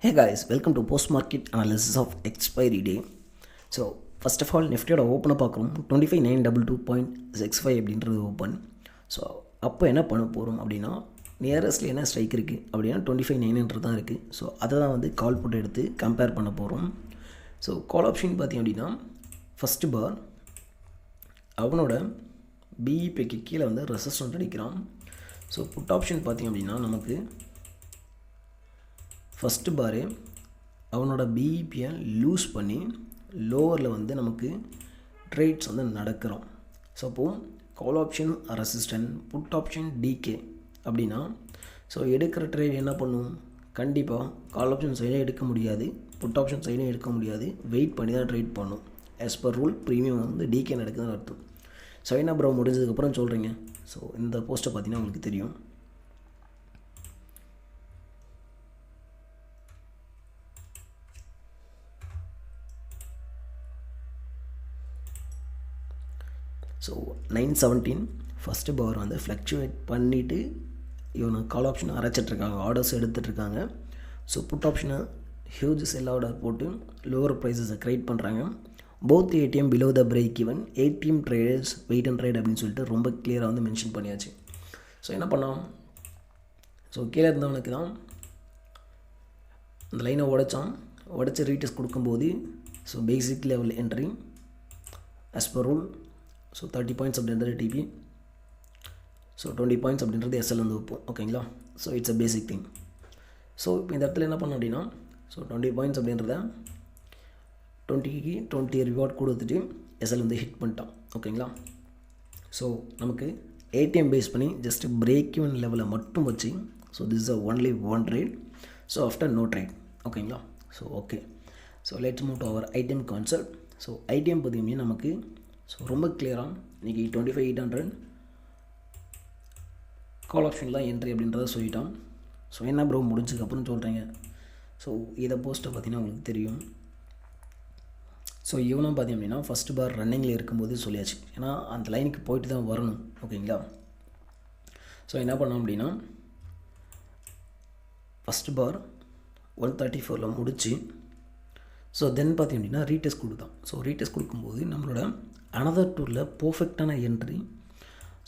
Hey guys, welcome to post market analysis of expiry day. So first of all, nifty open பார்க்குறோம் 25922.65 அப்படின்றது open. So அப்போ என்ன பண்ண போகிறோம் அப்படின்னா நியரஸ்ட்ல என்ன ஸ்ட்ரைக் இருக்குது அப்படின்னா 259 தான் இருக்குது. ஸோ அதை தான் வந்து கால் போட்டு எடுத்து கம்பேர் பண்ண போகிறோம். ஸோ கால் ஆப்ஷன் பார்த்திங்க அப்படின்னா ஃபஸ்ட்டு பார் அவனோட பிஇபிக்கு கீழே வந்து ரெசிஸ்டன்ட் அடிக்கிறான். ஸோ புட் ஆப்ஷன் பார்த்திங்க அப்படின்னா நமக்கு ஃபஸ்ட்டு பாரு அவனோட பிஇபியை லூஸ் பண்ணி லோவரில் வந்து நமக்கு ட்ரேட்ஸ் வந்து நடக்கிறோம். ஸோ அப்போது call option resistant, put option டிகே அப்படின்னா ஸோ எடுக்கிற ட்ரேட் என்ன பண்ணும், கண்டிப்பாக கால் ஆப்ஷன் சைடும் எடுக்க முடியாது, புட் ஆப்ஷன் சைடும் எடுக்க முடியாது, வெயிட் பண்ணி தான் ட்ரேட் பண்ணும். ஆஸ் பர் ரூல் ப்ரீமியம் வந்து டிகே நடக்குதுன்னு அர்த்தம். ஸோ என்ன ப்ரோ முடிஞ்சதுக்கப்புறம் சொல்கிறீங்க. ஸோ இந்த போஸ்ட்டை பார்த்தீங்கன்னா உங்களுக்கு தெரியும். ஸோ 917 ஃபஸ்ட்டு பவர் வந்து ஃப்ளக்சுவேட் பண்ணிவிட்டு இவனை கால் ஆப்ஷனை அரைச்சிட்ருக்காங்க, ஆர்டர்ஸ் எடுத்துகிட்ருக்காங்க. ஸோ புட் ஆப்ஷனை ஹியூஜ் செல் ஆர்டர் போட்டு லோவர் ப்ரைஸஸை க்ரியேட் பண்ணுறாங்க. Both ATM below the break even, ATM traders wait and trade அப்படின்னு சொல்லிட்டு ரொம்ப கிளியராக வந்து மென்ஷன் பண்ணியாச்சு. ஸோ என்ன பண்ணோம், ஸோ கீழே இருந்தவனுக்கு தான் அந்த லைனை உடச்சி ரீட்டர்ஸ் கொடுக்கும்போது so basic level entry as per rule. So 30 points அப்படின்றது டிபி, ஸோ 20 பாயிண்ட்ஸ் அப்படின்றது எஸ்எல் வந்து வைப்போம். ஓகேங்களா. So it's a basic thing. So இப்போ இந்த இடத்துல என்ன பண்ணோம் அப்படின்னா ஸோ 20 பாயிண்ட்ஸ் அப்படின்றத 20க்கு 20 ரிவார்ட் கொடுத்துட்டு எஸ்எல் வந்து ஹிட் பண்ணிட்டான். ஓகேங்களா. ஸோ நமக்கு ஏடிஎம் பேஸ் பண்ணி ஜஸ்ட் பிரேக் ஈவன் லெவலை மட்டும் வச்சு so this is only one trade. So after no trade. ஓகேங்களா. So okay. So let's move to our ITM concept. So ITM பார்த்தீங்கன்னா நமக்கு ஸோ ரொம்ப கிளியராக இன்றைக்கி 25,800 கால் ஆப்ஷன்லாம் என்ட்ரி அப்படின்றத சொல்லிட்டான். ஸோ என்ன ப்ரோ முடிஞ்சதுக்கப்புறம் சொல்கிறீங்க. ஸோ இதை போஸ்ட்டை பார்த்தீங்கன்னா உங்களுக்கு தெரியும். ஸோ இவனும் பார்த்தீங்க அப்படின்னா ஃபஸ்ட்டு பார் ரன்னிங்கில் இருக்கும்போது சொல்லியாச்சு, ஏன்னா அந்த லைனுக்கு போயிட்டு தான் வரணும். ஓகேங்களா. ஸோ என்ன பண்ணோம் அப்படின்னா ஃபஸ்ட்டு பார் 134 முடிச்சு ஸோ தென் பார்த்திங்க அப்படின்னா ரீடெஸ்ட் கொடுத்தான். ஸோ ரீடெஸ்ட் கொடுக்கும்போது நம்மளோட அனதர் டூரில் பர்ஃபெக்டான என்ட்ரி.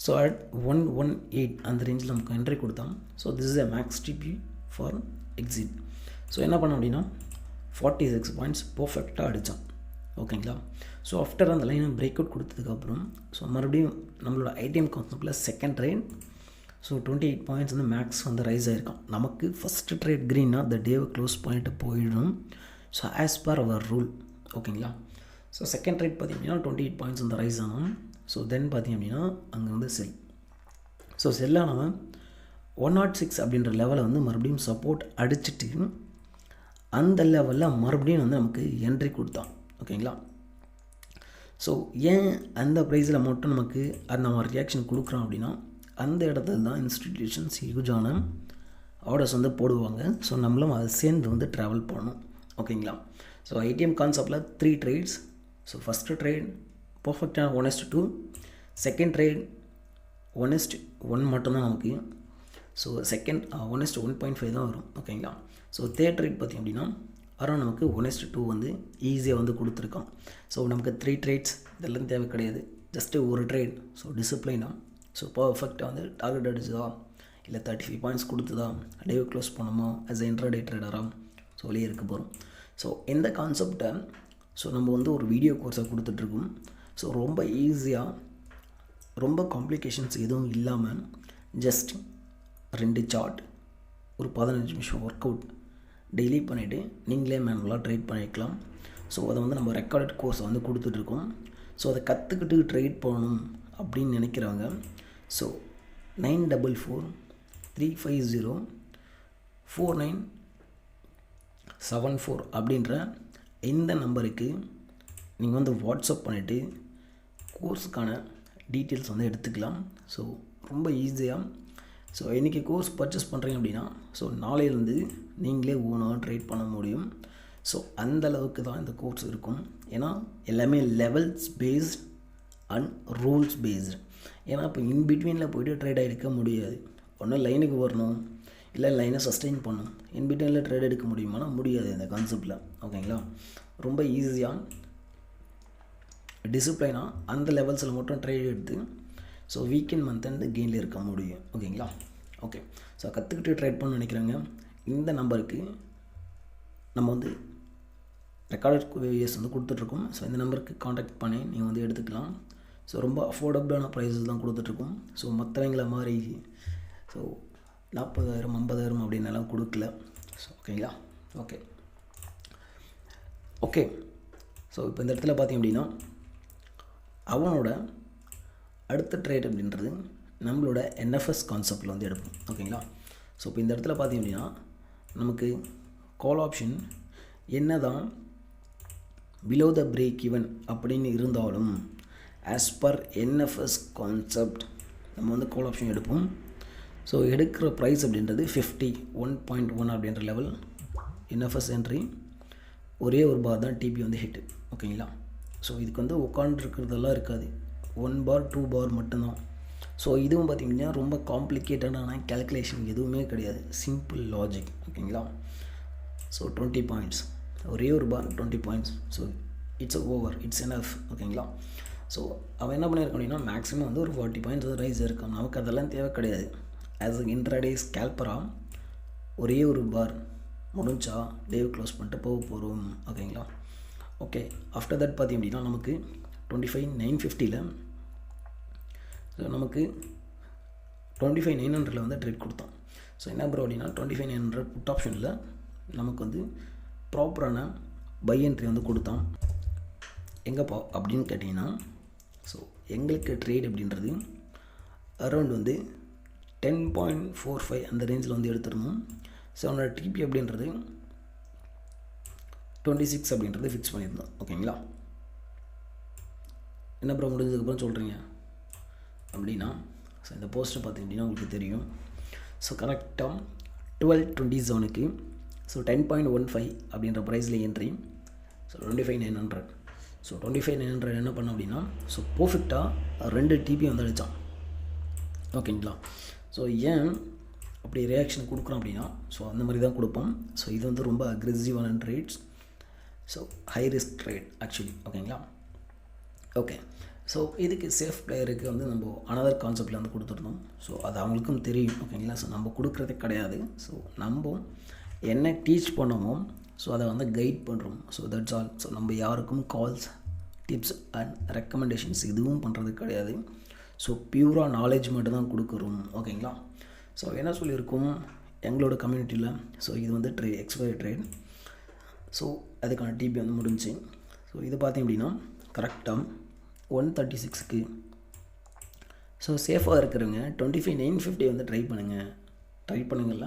ஸோ அட் 118 அந்த ரேஞ்சில் நமக்கு என்ட்ரி கொடுத்தான். So this is a max TP for exit. So என்ன பண்ணோம் அப்படின்னா 46 பாயிண்ட்ஸ் பர்ஃபெக்டாக அடித்தான். ஓகேங்களா. ஸோ ஆஃப்டர் அந்த லைனை பிரேக் அவுட் கொடுத்ததுக்கப்புறம் ஸோ மறுபடியும் நம்மளோட ஐடிஎம் கான்செப்டில் செகண்ட் ட்ரேட் ஸோ 28 பாயிண்ட்ஸ் வந்து மேக்ஸ் வந்து ரைஸ் ஆகிருக்கான். நமக்கு ஃபஸ்ட்டு ட்ரேட் க்ரீனாக அந்த டேவை க்ளோஸ் பண்ணிட்டு போயிடும். So as per hour rule. ஓகேங்களா. ஸோ செகண்ட் ட்ரேட் பார்த்திங்க அப்படின்னா 28 பாயிண்ட்ஸ் வந்து ரைஸ் ஆகும். ஸோ தென் பார்த்திங்க அப்படின்னா அங்கே வந்து செல். ஸோ செல்லானவன் 106 அப்படின்ற லெவலை வந்து மறுபடியும் சப்போர்ட் அடிச்சுட்டு அந்த லெவலில் மறுபடியும் வந்து நமக்கு என்ட்ரி கொடுத்தான். ஓகேங்களா. ஸோ ஏன் அந்த ப்ரைஸில் மட்டும் நமக்கு அது நம்ம ரியாக்ஷன் கொடுக்குறோம் அப்படின்னா அந்த இடத்துல தான் இன்ஸ்டிடியூஷன்ஸ் ஹியூஜான ஆர்டர்ஸ் வந்து போடுவாங்க. ஸோ நம்மளும் அதை சேர்ந்து வந்து ட்ராவல் பண்ணணும். ஓகேங்களா. ஸோ ஐடிஎம் கான்செப்டில் 3 ட்ரேட்ஸ். ஸோ ஃபஸ்ட்டு ட்ரேட் பர்ஃபெக்டான 1:2, செகண்ட் ட்ரேட் 1:1 மட்டும்தான் நமக்கு. ஸோ செகண்ட் 1:1.5 தான் வரும். ஓகேங்களா. ஸோ தேர்ட் ட்ரேட் பார்த்திங்க அப்படின்னா அரௌண்ட் நமக்கு 1:2 வந்து ஈஸியாக வந்து கொடுத்துருக்கோம். ஸோ நமக்கு 3 ட்ரேட்ஸ் இதெல்லாம் தேவை கிடையாது, ஜஸ்ட்டு ஒரு ட்ரேட். ஸோ டிசிப்ளைனாக ஸோ பர்ஃபெக்டாக வந்து டார்கெட் அடிச்சதா இல்லை 35 பாயிண்ட்ஸ் கொடுத்ததா டே க்ளோஸ் பண்ணோமா ஆஸ் எ இன்ட்ராடே ட்ரேடராக ஸோ வெளியே இருக்க போகிறோம். ஸோ இந்த கான்செப்டை ஸோ நம்ம வந்து ஒரு வீடியோ கோர்ஸாக கொடுத்துட்ருக்கோம். ஸோ ரொம்ப ஈஸியாக, ரொம்ப காம்ப்ளிகேஷன்ஸ் எதுவும் இல்லாமல் ஜஸ்ட் 2 சார்ட், ஒரு 15 நிமிஷம் ஒர்க் அவுட் டெய்லி பண்ணிவிட்டு நீங்களே மேனுவலாக ட்ரேட் பண்ணிக்கலாம். ஸோ அதை வந்து நம்ம ரெக்கார்டட் கோர்ஸை வந்து கொடுத்துட்ருக்கோம். ஸோ அதை கற்றுக்கிட்டு ட்ரேட் பண்ணணும் அப்படின்னு நினைக்கிறவங்க ஸோ 9443504974 அப்படின்ற இந்த நம்பருக்கு நீங்கள் வந்து வாட்ஸ்அப் பண்ணிவிட்டு கோர்ஸுக்கான டீட்டெயில்ஸ் வந்து எடுத்துக்கலாம். ஸோ ரொம்ப ஈஸியாக ஸோ இன்றைக்கி கோர்ஸ் பர்ச்சேஸ் பண்ணுறீங்க அப்படின்னா ஸோ நாளையிலேருந்து நீங்களே ஓனாக ட்ரேட் பண்ண முடியும். ஸோ அந்தளவுக்கு தான் இந்த கோர்ஸ் இருக்கும். ஏன்னா எல்லாமே levels based and rules based. ஏன்னா இப்போ இன்பிட்வீனில் போய்ட்டு ட்ரேட் ஆகிருக்க முடியாது. ஒன்று லைனுக்கு வரணும், இல்லை லைனை சஸ்டெயின் பண்ணும். இன்பிட்வீனில் ட்ரேட் எடுக்க முடியுமானா முடியாது இந்த கான்செப்டில். ஓகேங்களா, ரொம்ப ஈஸியாக டிசிப்ளைனாக அந்த லெவல்ஸில் மட்டும் ட்ரேட் எடுத்து ஸோ வீக்கெண்ட் மந்த் அண்ட் கெயினில் இருக்க முடியும். ஓகேங்களா, ஓகே. ஸோ கற்றுக்கிட்டு ட்ரேட் பண்ண நினைக்கிறாங்க, இந்த நம்பருக்கு நம்ம வந்து ரெக்கார்டட் வீடியோஸ் வந்து கொடுத்துட்ருக்கோம். ஸோ இந்த நம்பருக்கு காண்டாக்ட் பண்ணி நீங்கள் வந்து எடுத்துக்கலாம். ஸோ ரொம்ப அஃபோர்டபுளான ப்ரைஸஸ் தான் கொடுத்துட்ருக்கோம். ஸோ மற்றவங்கள மாதிரி ஸோ 40,000 50,000 அப்படின்னலாம் கொடுக்கல. ஸோ ஓகேங்களா, ஓகே ஓகே. ஸோ இப்போ இந்த இடத்துல பார்த்தீங்க அப்படின்னா அவனோட அடுத்த ட்ரேட் அப்படின்றது நம்மளோட NFS கான்செப்டில் வந்து எடுப்போம். ஓகேங்களா, ஸோ இப்போ இந்த இடத்துல பார்த்தீங்க அப்படின்னா நமக்கு கால் ஆப்ஷன் என்ன தான் பிலோ த பிரேக் ஈவன் அப்படின்னு இருந்தாலும் ஆஸ் பர் NFS கான்செப்ட் நம்ம வந்து கால் ஆப்ஷன் எடுப்போம். ஸோ எடுக்கிற ப்ரைஸ் அப்படின்றது 51.1 அப்படின்ற லெவல் NFS என்ட்ரி. ஒரே ஒரு பார் தான் டிபி வந்து ஹிட்டு. ஓகேங்களா, ஸோ இதுக்கு வந்து உட்காந்துருக்கிறதெல்லாம் இருக்காது, 1 பார் 2 பார் மட்டும்தான். ஸோ இதுவும் பார்த்திங்கன்னா ரொம்ப காம்ப்ளிகேட்டடான கேல்குலேஷன் எதுவுமே கிடையாது, சிம்பிள் லாஜிக். ஓகேங்களா, ஸோ 20 பாயிண்ட்ஸ், ஒரே ஒரு பார் 20 points. So it's over, it's enough. ஓகேங்களா, ஸோ அவன் என்ன பண்ணியிருக்கான் அப்படின்னா மேக்ஸிமம் வந்து ஒரு 40 பாயிண்ட்ஸ் வந்து ரைஸ் இருக்கும். நமக்கு அதெல்லாம் தேவை கிடையாது. ஆஸ் அ இன்ட்ராடே ஸ்கேல்பராக ஒரே ஒரு பார் முடிஞ்சா டேவ் க்ளோஸ் பண்ணிட்டு போக போகிறோம். ஓகேங்களா, ஓகே. ஆஃப்டர் தட் பார்த்திங்க அப்படின்னா நமக்கு 25,950 ஸோ நமக்கு 25,900 வந்து ட்ரேட் கொடுத்தோம். ஸோ என்ன ப்ரோ அப்படின்னா 25,900 புட் ஆப்ஷனில் நமக்கு வந்து ப்ராப்பரான பை என்ட்ரி வந்து கொடுத்தான். எங்கேப்பா அப்படின்னு கேட்டிங்கன்னா ஸோ எங்களுக்கு ட்ரேட் அப்படின்றது அரௌண்ட் வந்து 10.45 அந்த ரேஞ்சில் வந்து எடுத்துருந்தோம். ஸோ அவனோட டிபி அப்படின்றது 26 அப்படின்றது ஃபிக்ஸ் பண்ணியிருந்தோம். ஓகேங்களா, என்ன ப்ரோ முடிஞ்சதுக்கப்புறம் சொல்கிறீங்க அப்படின்னா ஸோ இந்த போஸ்ட்டை பார்த்திங்க அப்படின்னா உங்களுக்கு தெரியும். ஸோ கரெக்டாக 12:27க்கு ஸோ 10.15 அப்படின்ற ப்ரைஸில் என்ட்ரி. ஸோ 25,900. ஸோ 25,900 என்ன பண்ணோம் அப்படின்னா ஸோ பர்ஃபெக்டாக 2 டிபி வந்து அடித்தான். ஓகேங்களா, ஸோ ஏன் அப்படி ரியாக்ஷன் கொடுக்குறோம் அப்படின்னா ஸோ அந்த மாதிரி தான் கொடுப்போம். ஸோ இது வந்து ரொம்ப அக்ரெசிவான trades, so high risk trade actually. ஓகேங்களா, ஓகே. ஸோ இதுக்கு சேஃப் பிளேயருக்கு வந்து நம்ம அனதர் கான்செப்டில் வந்து கொடுத்துருந்தோம். ஸோ அது அவங்களுக்கும் தெரியும். ஓகேங்களா, ஸோ நம்ம கொடுக்குறதே கிடையாது. ஸோ நம்ம என்ன டீச் பண்ணமோ ஸோ அதை வந்து கைட் பண்ணுறோம். So that's all. ஸோ நம்ம யாருக்கும் கால்ஸ், டிப்ஸ் அண்ட் ரெக்கமெண்டேஷன்ஸ் எதுவும் பண்ணுறது கிடையாது. ஸோ பியூராக நாலேஜ் மட்டும் தான் கொடுக்குறோம். ஓகேங்களா, ஸோ என்ன சொல்லியிருக்கோம் எங்களோட கம்யூனிட்டியில் ஸோ இது வந்து எக்ஸ்பைரி ட்ரேட். ஸோ அதுக்கான டிபி வந்து முடிஞ்சு. ஸோ இது பார்த்திங்க அப்படின்னா கரெக்டாக 136க்கு ஸோ சேஃபாக இருக்கிறவங்க 25,950 வந்து ட்ரை பண்ணுங்கள்ல.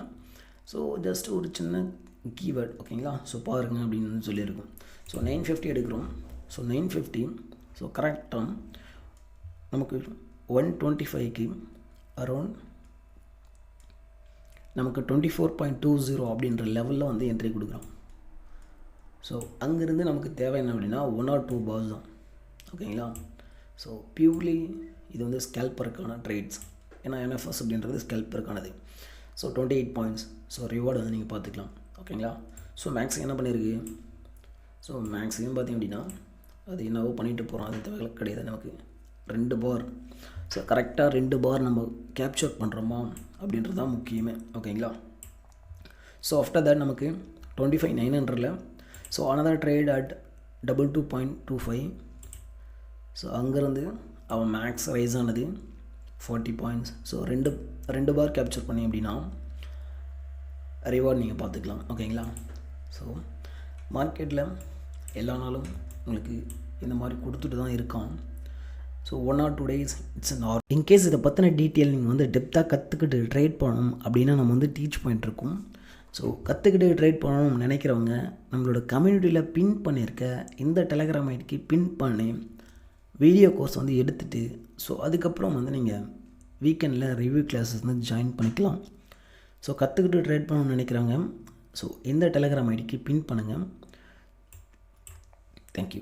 ஸோ ஜஸ்ட் ஒரு சின்ன கீவேர்ட். ஓகேங்களா, ஸோ பாருங்கள் அப்படின்னு சொல்லியிருக்கோம். ஸோ 950 எடுக்கிறோம். ஸோ 950 ஸோ கரெக்டாக நமக்கு 125க்கு அரௌண்ட் நமக்கு 24.20 அப்படின்ற லெவலில் வந்து என்ட்ரி கொடுக்குறோம். ஸோ அங்கேருந்து நமக்கு தேவை என்ன அப்படின்னா 1 or 2 பால்ஸ் தான். ஓகேங்களா, ஸோ பியூர்லி இது வந்து ஸ்கேல்பருக்கான ட்ரேட்ஸ். ஏன்னா NFS அப்படின்றது ஸ்கேல்பருக்கானது. So 28 points. ஸோ ரிவார்டு வந்து நீங்கள் பார்த்துக்கலாம். ஓகேங்களா, ஸோ மேக்ஸிமம் என்ன பண்ணியிருக்கு ஸோ மேக்ஸிமம் பார்த்திங்க அப்படின்னா அது என்னவோ பண்ணிட்டு போகிறோம், அது தேவை கிடையாது நமக்கு. 2 பார் ஸோ கரெக்டாக 2 பார் நம்ம கேப்சர் பண்ணுறோமா அப்படின்றது தான் முக்கியமே. ஓகேங்களா, ஸோ ஆஃப்டர் தட் நமக்கு 25,900 so another trade at 22.25. So அங்கேருந்து அவன் மேக்ஸ் ரைஸ் ஆனது 40 பாயிண்ட்ஸ். ஸோ ரெண்டு பார் கேப்சர் பண்ணி அப்படின்னா ரிவார்ட் நீங்கள் பார்த்துக்கலாம். ஓகேங்களா, ஸோ மார்க்கெட்டில் எல்லா நாளும் உங்களுக்கு இந்த மாதிரி கொடுத்துட்டு தான் இருக்கான். So 1 or 2 days it's normal. In case இதை பற்றின டீட்டெயில் நீங்கள் வந்து டெப்த்தாக கற்றுக்கிட்டு ட்ரேட் பண்ணணும் அப்படின்னா நம்ம வந்து டீச் பண்ணிட்டுருக்கோம். ஸோ கற்றுக்கிட்டு ட்ரேட் பண்ணணும்னு நினைக்கிறவங்க நம்மளோட கம்யூனிட்டியில் பின் பண்ணியிருக்க இந்த டெலகிராம் ஐடிக்கு பின் பண்ணி வீடியோ கோர்ஸ் வந்து எடுத்துகிட்டு ஸோ அதுக்கப்புறம் வந்து நீங்கள் வீக்கெண்டில் ரிவ்யூ கிளாஸஸ் வந்து ஜாயின் பண்ணிக்கலாம். ஸோ கற்றுக்கிட்டு ட்ரேட் பண்ணணும்னு நினைக்கிறவங்க ஸோ இந்த டெலகிராம் ஐடிக்கு பின் பண்ணுங்கள். தேங்க்யூ.